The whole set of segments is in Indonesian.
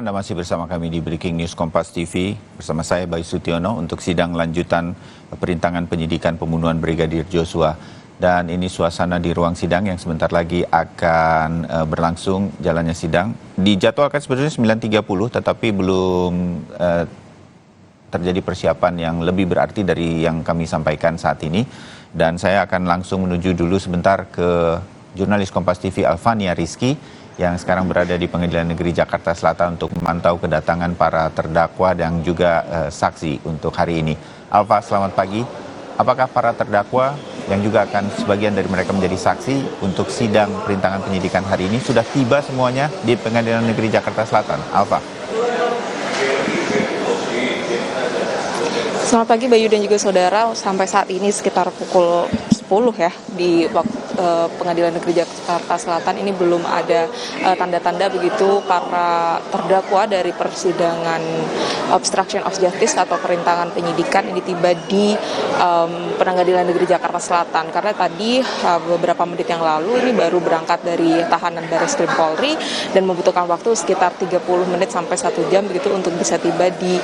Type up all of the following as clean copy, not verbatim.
Anda masih bersama kami di Breaking News Kompas TV bersama saya Bayu Sutiono untuk sidang lanjutan perintangan penyidikan pembunuhan Brigadir Joshua. Dan ini suasana di ruang sidang yang sebentar lagi akan berlangsung jalannya sidang. Dijadwalkan sebetulnya 9.30 tetapi belum terjadi persiapan yang lebih berarti dari yang kami sampaikan saat ini. Dan saya akan langsung menuju dulu sebentar ke jurnalis Kompas TV Alfania Rizky yang sekarang berada di Pengadilan Negeri Jakarta Selatan untuk memantau kedatangan para terdakwa dan juga saksi untuk hari ini. Alfa, selamat pagi. Apakah para terdakwa yang juga akan sebagian dari mereka menjadi saksi untuk sidang perintangan penyidikan hari ini sudah tiba semuanya di Pengadilan Negeri Jakarta Selatan? Alfa. Selamat pagi Bayu dan juga saudara, sampai saat ini sekitar pukul 10 ya di Pengadilan Negeri Jakarta Selatan ini belum ada tanda-tanda begitu para terdakwa dari persidangan obstruction of justice atau perintangan penyidikan ini tiba di Pengadilan Negeri Jakarta Selatan, karena tadi beberapa menit yang lalu ini baru berangkat dari tahanan Barreskrim Polri dan membutuhkan waktu sekitar 30 menit sampai 1 jam begitu untuk bisa tiba di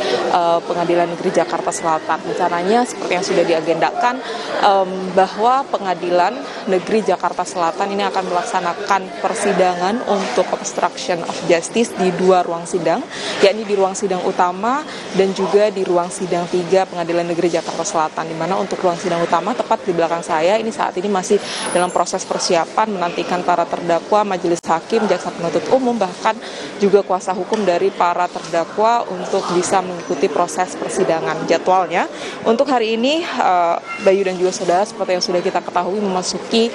Pengadilan Negeri Jakarta Selatan. Rencananya seperti yang sudah diagendakan bahwa Pengadilan Negeri Jakarta Selatan ini akan melaksanakan persidangan untuk obstruction of justice di 2 ruang sidang, yakni di ruang sidang utama dan juga di ruang sidang 3 Pengadilan Negeri Jakarta Selatan, di mana untuk ruang sidang utama tepat di belakang saya ini saat ini masih dalam proses persiapan menantikan para terdakwa, majelis hakim, jaksa penuntut umum, bahkan juga kuasa hukum dari para terdakwa untuk bisa mengikuti proses persidangan. Jadwalnya untuk hari ini Bayu dan juga saudara, seperti yang sudah kita ketahui, memasuki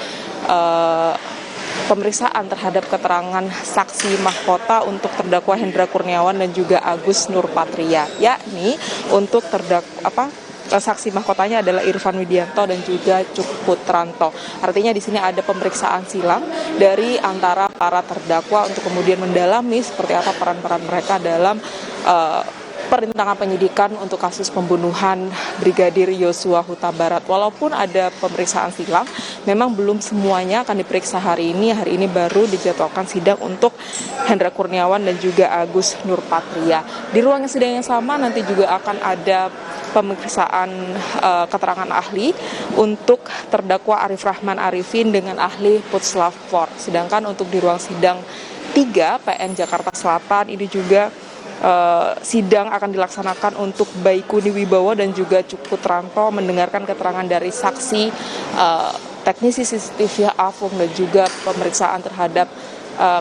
pemeriksaan terhadap keterangan saksi mahkota untuk terdakwa Hendra Kurniawan dan juga Agus Nurpatria, yakni untuk saksi mahkotanya adalah Irfan Widianto dan juga Cuk Putranto. Artinya di sini ada pemeriksaan silang dari antara para terdakwa untuk kemudian mendalami seperti apa peran-peran mereka dalam perintangan penyidikan untuk kasus pembunuhan Brigadir Joshua Huta Barat. Walaupun ada pemeriksaan silang, memang belum semuanya akan diperiksa hari ini. Hari ini baru dijadwalkan sidang untuk Hendra Kurniawan dan juga Agus Nurpatria. Di ruang sidang yang sama nanti juga akan ada pemeriksaan keterangan ahli untuk terdakwa Arif Rahman Arifin dengan ahli Putslav IV. Sedangkan untuk di ruang sidang 3 PN Jakarta Selatan ini juga sidang akan dilaksanakan untuk Baikuni Wibowo dan juga Cuk Putranto mendengarkan keterangan dari saksi, teknisi CCTV Afung dan juga pemeriksaan terhadap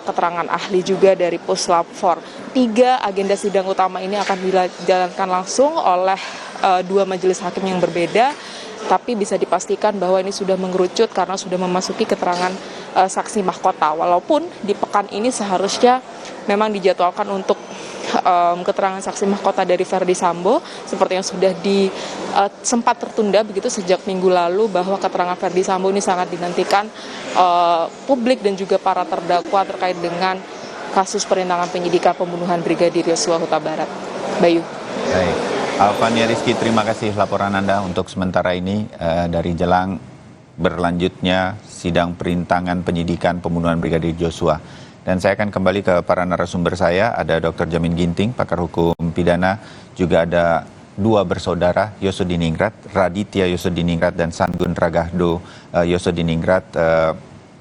keterangan ahli juga dari Puslap 4. 3 agenda sidang utama ini akan dijalankan langsung oleh 2 majelis hakim yang berbeda, tapi bisa dipastikan bahwa ini sudah mengerucut karena sudah memasuki keterangan saksi mahkota. Walaupun di pekan ini seharusnya memang dijadwalkan untuk keterangan saksi mahkota dari Verdi Sambo, seperti yang sudah sempat tertunda begitu sejak minggu lalu, bahwa keterangan Verdi Sambo ini sangat dinantikan publik dan juga para terdakwa terkait dengan kasus perintangan penyidikan pembunuhan Brigadir Joshua Huta Barat. Bayu. Baik. Alfania Rizky, terima kasih laporan Anda untuk sementara ini dari jelang berlanjutnya sidang perintangan penyidikan pembunuhan Brigadir Joshua. Dan saya akan kembali ke para narasumber saya, ada Dr. Jamin Ginting, pakar hukum pidana, juga ada 2 bersaudara, Yosodiningrat, Raditya Yosodiningrat dan Sangun Ragahdo Yosodiningrat.